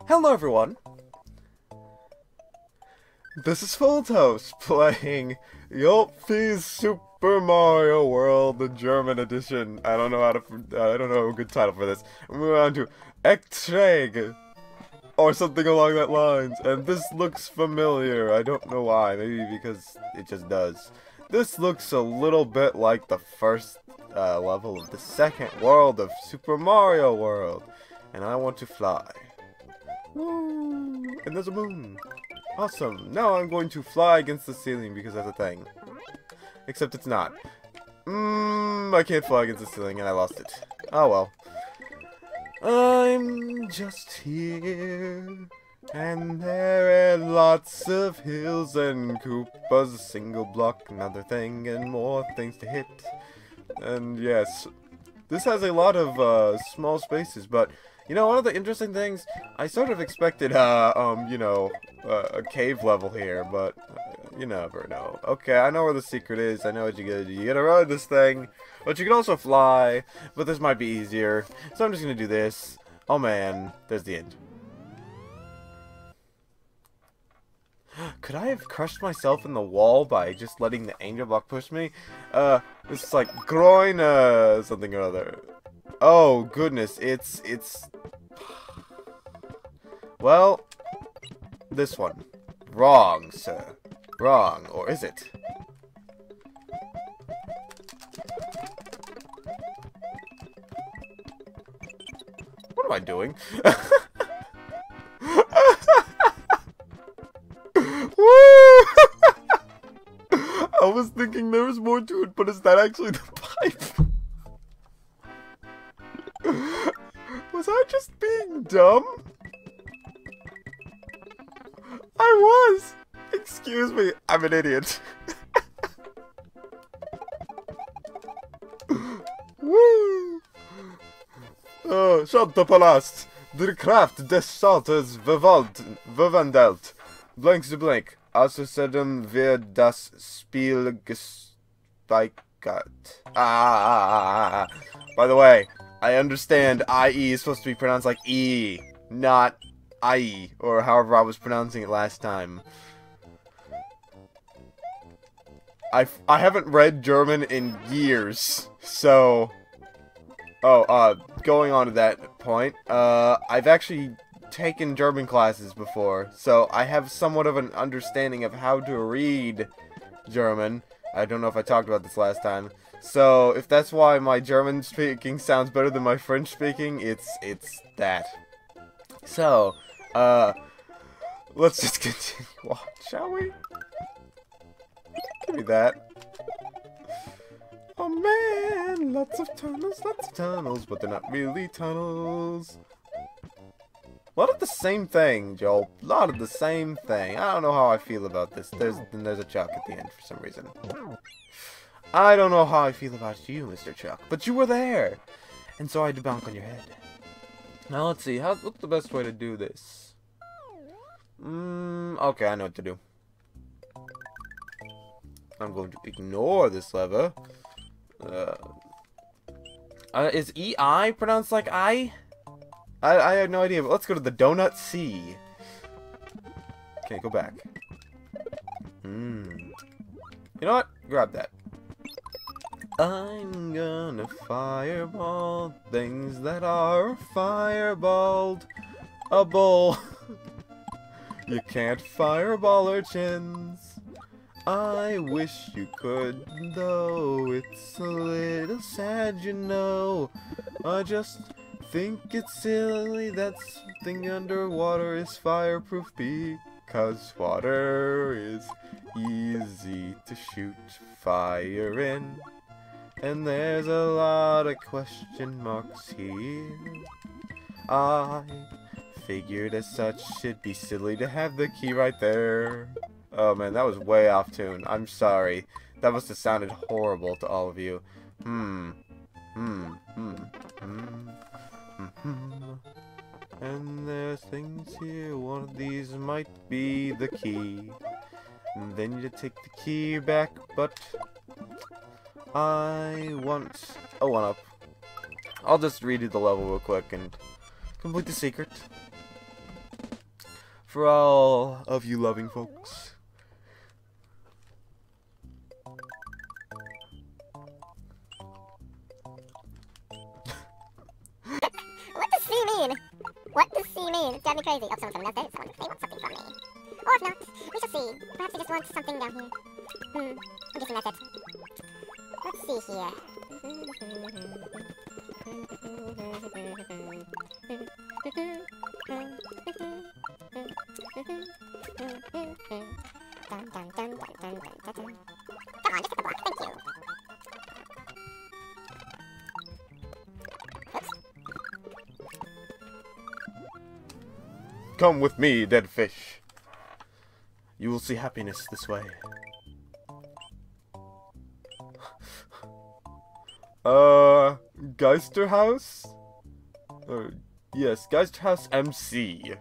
Hello everyone! This is Full Toast playing Jolpe's Super Mario World, the German edition. I don't know a good title for this. We're moving on to Ektreg, or something along that lines. And this looks familiar. I don't know why. Maybe because it just does. This looks a little bit like the first level of the second world of Super Mario World. And I want to fly. Woo! And there's a moon. Awesome. Now I'm going to fly against the ceiling because that's a thing. Except it's not. I can't fly against the ceiling and I lost it. Oh well. I'm just here. And there are lots of hills and Koopas, a single block, another thing, and more things to hit. And yes, this has a lot of small spaces, but you know, one of the interesting things, I sort of expected, a cave level here, but you never know. Okay, I know where the secret is. I know what you gotta do. You gotta ride this thing, but you can also fly, but this might be easier. So I'm just gonna do this. Oh man, there's the end. Could I have crushed myself in the wall by just letting the angel block push me? This is like groin, something or other. Oh, goodness, it's... Well, this one. Wrong, sir. Wrong, or is it? What am I doing? I was thinking there was more to it, but is that actually the pipe? Was I just being dumb? I was! Excuse me, I'm an idiot. Woo! Oh, shut the palast. Der Kraft des Schalters verwandelt. Blank zu blank. Außerdem wird das Spiel gespeichert. By the way, I understand IE is supposed to be pronounced like E, not IE, or however I was pronouncing it last time. I haven't read German in years, so... going on to that point, I've actually taken German classes before, so I have somewhat of an understanding of how to read German. I don't know if I talked about this last time. So, if that's why my German speaking sounds better than my French speaking, it's that. So, let's just continue on, shall we? Give me that. Oh man, lots of tunnels, but they're not really tunnels. A lot of the same thing, Joel. A lot of the same thing. I don't know how I feel about this. There's a Chuck at the end for some reason. I don't know how I feel about you, Mr. Chuck, but you were there, and so I had to bonk on your head. Now let's see. What's the best way to do this? Okay, I know what to do. I'm going to ignore this lever. Is EI pronounced like I? I had no idea, but let's go to the Donut C. Okay, go back. You know what? Grab that. I'm gonna fireball things that are fireballed. A bowl. You can't fireball urchins. I wish you could, though it's a little sad, you know. I just think it's silly that something underwater is fireproof because water is easy to shoot fire in. And there's a lot of question marks here. I figured as such it'd be silly to have the key right there. Oh man, that was way off tune. I'm sorry. That must have sounded horrible to all of you. And there's things here. One of these might be the key. And then you take the key back, but I want a 1-up. I'll just redo the level real quick and complete the secret. For all of you loving folks. What does C mean? What does C mean? It's got me crazy. Oh, someone's coming downstairs. They want something from me. Or if not, we shall see. Perhaps they just want something down here. I'm guessing that's it. Let's see here. Dun, dun, dun, dun, dun, dun, dun, dun. Come on, just hit the block. Thank you. Oops. Come with me, dead fish. You will see happiness this way. Geister House? Yes, Geister House MC.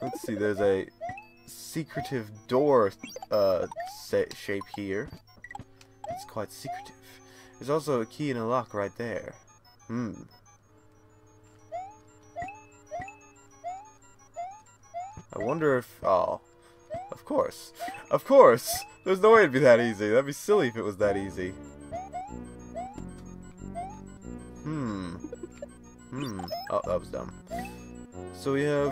Let's see, there's a secretive door shape here. It's quite secretive. There's also a key and a lock right there. I wonder if... Oh. Of course. Of course! There's no way it'd be that easy. That'd be silly if it was that easy. Oh, that was dumb. So we have...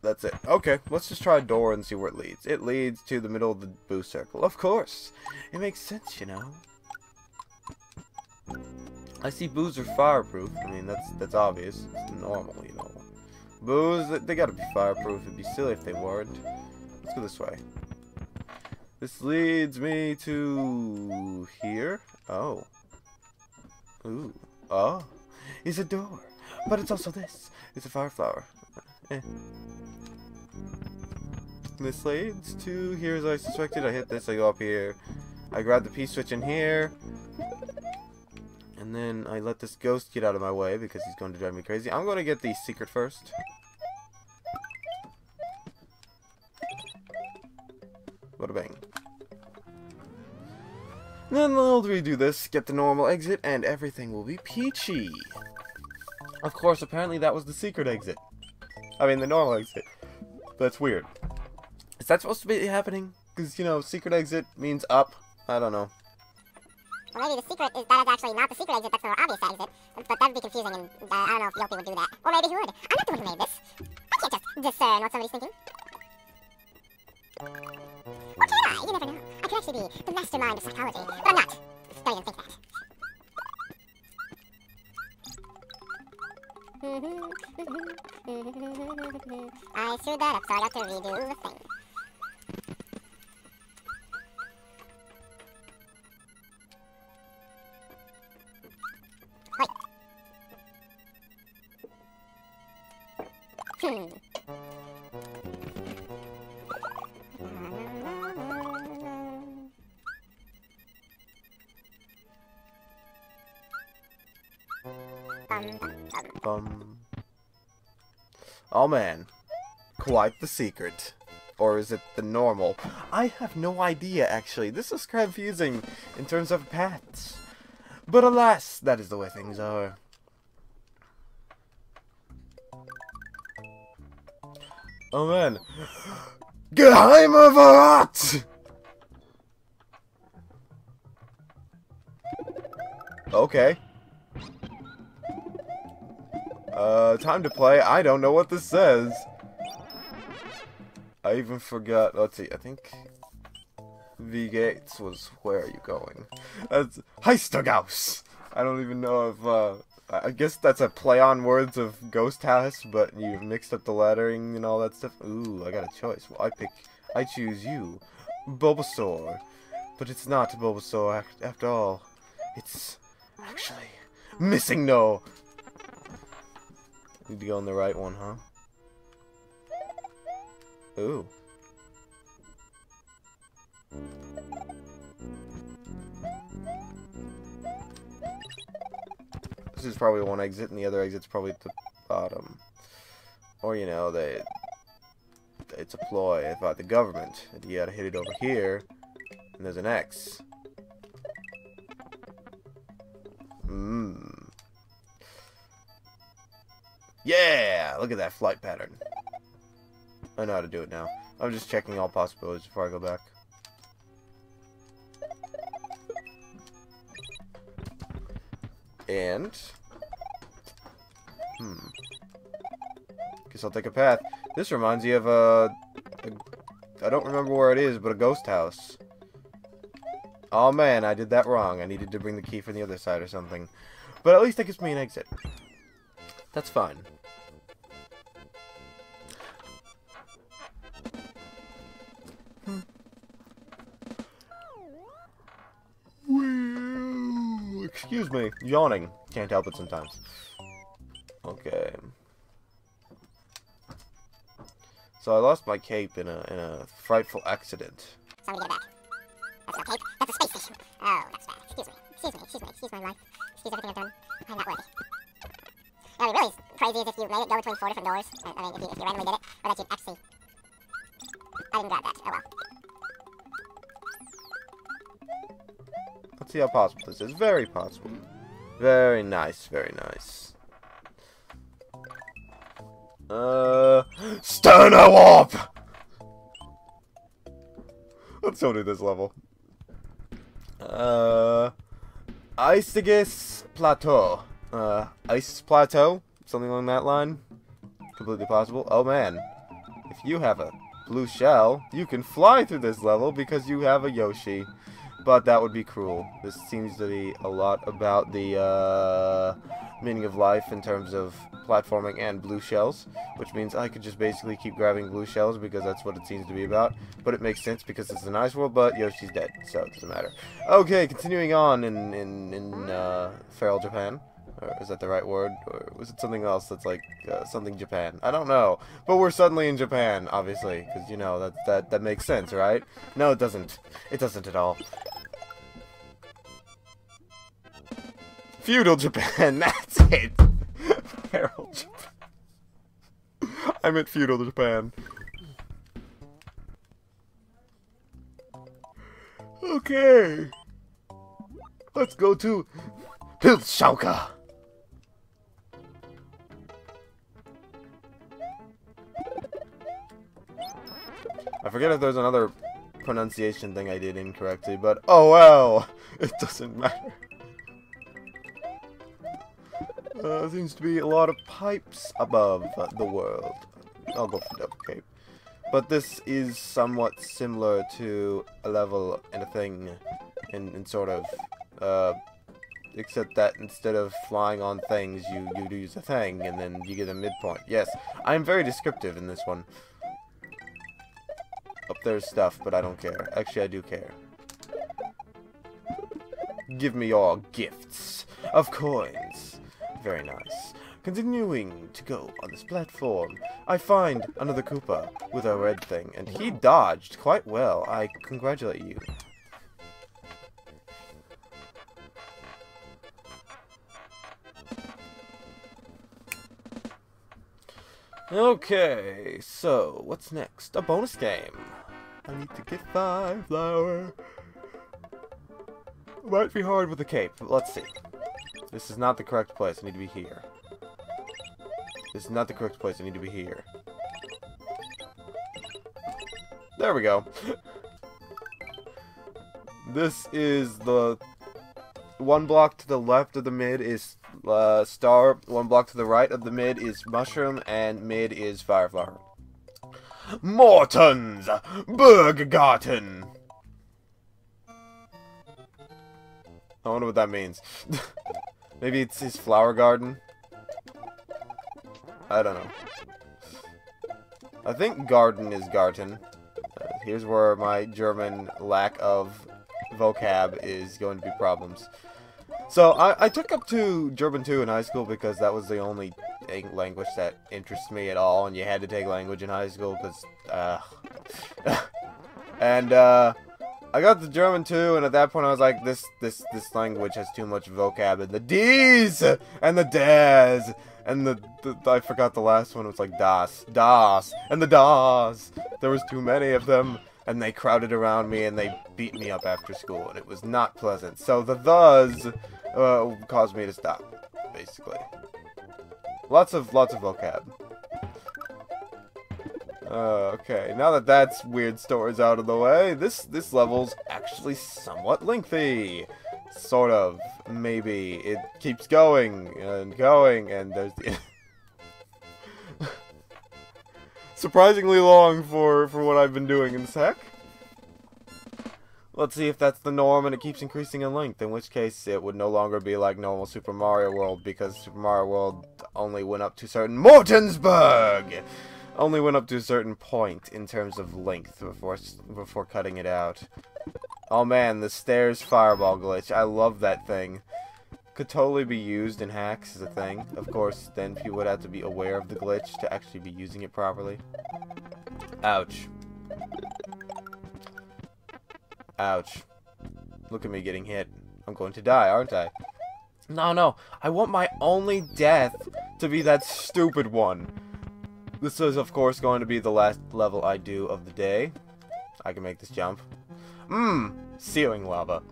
That's it. Okay, let's just try a door and see where it leads. It leads to the middle of the boo circle. Of course! It makes sense, you know. I see boos are fireproof. I mean, that's obvious. It's normal, you know. Boos, they gotta be fireproof. It'd be silly if they weren't. Let's go this way. This leads me to... here? Oh. Ooh. Oh. It's a door. But it's also this. It's a fire flower. This leads to here as I suspected. I hit this, I go up here. I grab the P switch in here. And then I let this ghost get out of my way because he's going to drive me crazy. I'm going to get the secret first. Bada bang. Then I'll redo this, get the normal exit, and everything will be peachy. Of course, apparently that was the secret exit. I mean, the normal exit. That's weird. Is that supposed to be happening? Because, you know, secret exit means up. I don't know. Well, maybe the secret is that it's actually not the secret exit, that's the more obvious exit. But that would be confusing, and I don't know if Jolpe would do that. Or maybe he would. I'm not the one who made this. I can't just discern what somebody's thinking. Or can I? You never know. I could actually be the mastermind of psychology. But I'm not. Don't even think that. I screwed that up, so I got to redo the thing. Oh man, quite the secret. Or is it the normal? I have no idea, actually. This is confusing in terms of paths. But alas, that is the way things are. Oh man. Geheimer Verrat! Okay. Time to play. I don't know what this says. I even forgot. Let's see. I think V Gates was where are you going? That's Heistergaus. I don't even know if I guess that's a play on words of Ghost House, but you mixed up the lettering and all that stuff. Ooh, I got a choice. Well, I choose you, Bulbasaur, but it's not Bulbasaur after all. It's actually missing no. Need to go on the right one, huh? Ooh. This is probably one exit, and the other exit's probably at the bottom. Or, you know, it's a ploy by the government. You gotta hit it over here, and there's an X. Mmm. Yeah! Look at that flight pattern. I know how to do it now. I'm just checking all possibilities before I go back. And... Guess I'll take a path. This reminds me of I don't remember where it is, but a ghost house. Oh man, I did that wrong. I needed to bring the key from the other side or something. But at least that gives me an exit. That's fine. Excuse me, yawning. Can't help it sometimes. Okay. So I lost my cape in a frightful accident. Somebody get it back. That's not cape. That's a space station. Oh, that's bad. Excuse me. Excuse my life. Excuse everything I've done. I'm not worthy. It would be really crazy is if you made it go between 4 different doors. I mean, if you randomly did it, or that you'd actually... I didn't grab that. Oh well. Let's see how possible this is. Very possible. Very nice, very nice. Sterno Warp! Let's still do this level. Isigis Plateau. Ice Plateau? Something along that line? Completely possible. Oh man. If you have a blue shell, you can fly through this level because you have a Yoshi. But that would be cruel. This seems to be a lot about the meaning of life in terms of platforming and blue shells, which means I could just basically keep grabbing blue shells because that's what it seems to be about. But it makes sense because it's an ice world, but Yoshi's dead, so it doesn't matter. Okay, continuing on in feral Japan. Or is that the right word? Or was it something else that's like something Japan? I don't know. But we're suddenly in Japan, obviously, because you know that makes sense, right? No, it doesn't. It doesn't at all. Feudal Japan, that's it. Feral Japan. I meant feudal Japan. Okay. Let's go to Hilshauka. I forget if there's another pronunciation thing I did incorrectly, but oh well, it doesn't matter. Seems to be a lot of pipes above the world. I'll go for double cape. But this is somewhat similar to a level and a thing in sort of, except that instead of flying on things, you use a thing and then you get a midpoint. Yes, I'm very descriptive in this one. Up there's stuff, but I don't care. Actually, I do care. Give me your gifts of coins. Very nice. Continuing to go on this platform, I find another Koopa with a red thing, and he dodged quite well. I congratulate you. Okay, so what's next? A bonus game. I need to get 5 flower. Might be hard with the cape, but let's see. This is not the correct place. I need to be here. This is not the correct place. I need to be here. There we go. This is the... 1 block to the left of the mid is star. 1 block to the right of the mid is mushroom. And mid is fireflower. Morton's Burggarten. I wonder what that means. Maybe it's his flower garden? I don't know. I think garden is Garten. Here's where my German lack of vocab is going to be problems. So, I took up to German 2 in high school because that was the only language that interests me at all, and you had to take language in high school because, and, I got the German 2, and at that point I was like, this language has too much vocab, and the D's, and the Das, and the I forgot the last one, it was like Das, and the Das. There was too many of them, and they crowded around me and they beat me up after school, and it was not pleasant. So the thes caused me to stop, basically. Lots of vocab. Okay, now that that's weird stories out of the way, this level's actually somewhat lengthy. Sort of, maybe. It keeps going, and there's the... surprisingly long for what I've been doing in sec. Let's see if that's the norm and it keeps increasing in length, in which case it would no longer be like normal Super Mario World, because Super Mario World only went up to certain Mortensburg! Only went up to a certain point in terms of length before cutting it out. Oh man, the stairs fireball glitch. I love that thing. Could totally be used in hacks as a thing. Of course, then people would have to be aware of the glitch to actually be using it properly. Ouch. Ouch. Look at me getting hit. I'm going to die, aren't I? No. I want my only death to be that stupid one. This is, of course, going to be the last level I do of the day. I can make this jump. Ceiling lava.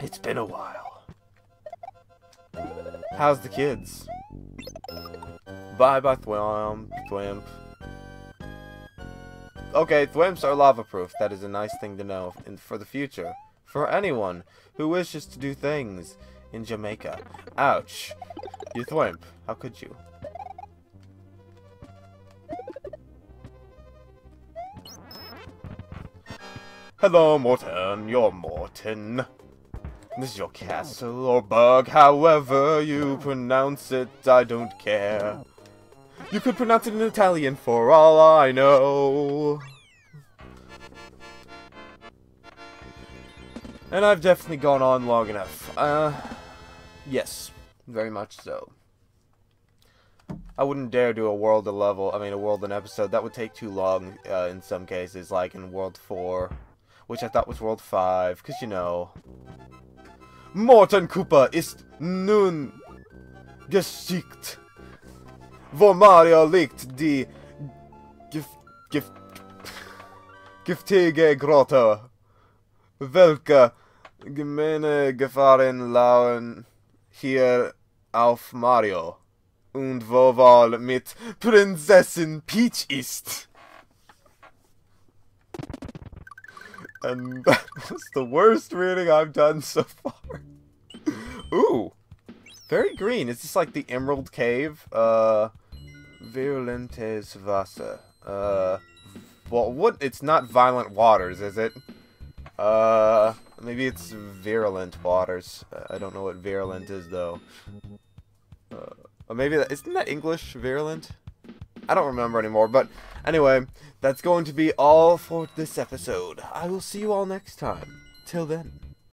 It's been a while. How's the kids? Bye, Thwimp. Okay, Thwimps are lava-proof. That is a nice thing to know for the future. For anyone who wishes to do things in Jamaica. Ouch. You Thwimp. How could you? Hello, Morton. You're Morton. This is your castle or burg, however you pronounce it, I don't care. You could pronounce it in Italian for all I know. And I've definitely gone on long enough. Yes, very much so. I wouldn't dare do a world an episode. That would take too long in some cases, like in World 4, which I thought was World 5, because you know. Morten Cooper ist nun geschickt, wo Mario liegt die giftige Grotte, welche gemeine Gefahren lauern hier auf Mario, und wo wohl mit Prinzessin Peach ist. And that was the worst reading I've done so far. Ooh. Very green. Is this like the Emerald Cave? Virulentes Wasser. Well, what? It's not Violent Waters, is it? Maybe it's Virulent Waters. I don't know what virulent is, though. Or maybe isn't that English, virulent? I don't remember anymore, but anyway, that's going to be all for this episode. I will see you all next time. Till then.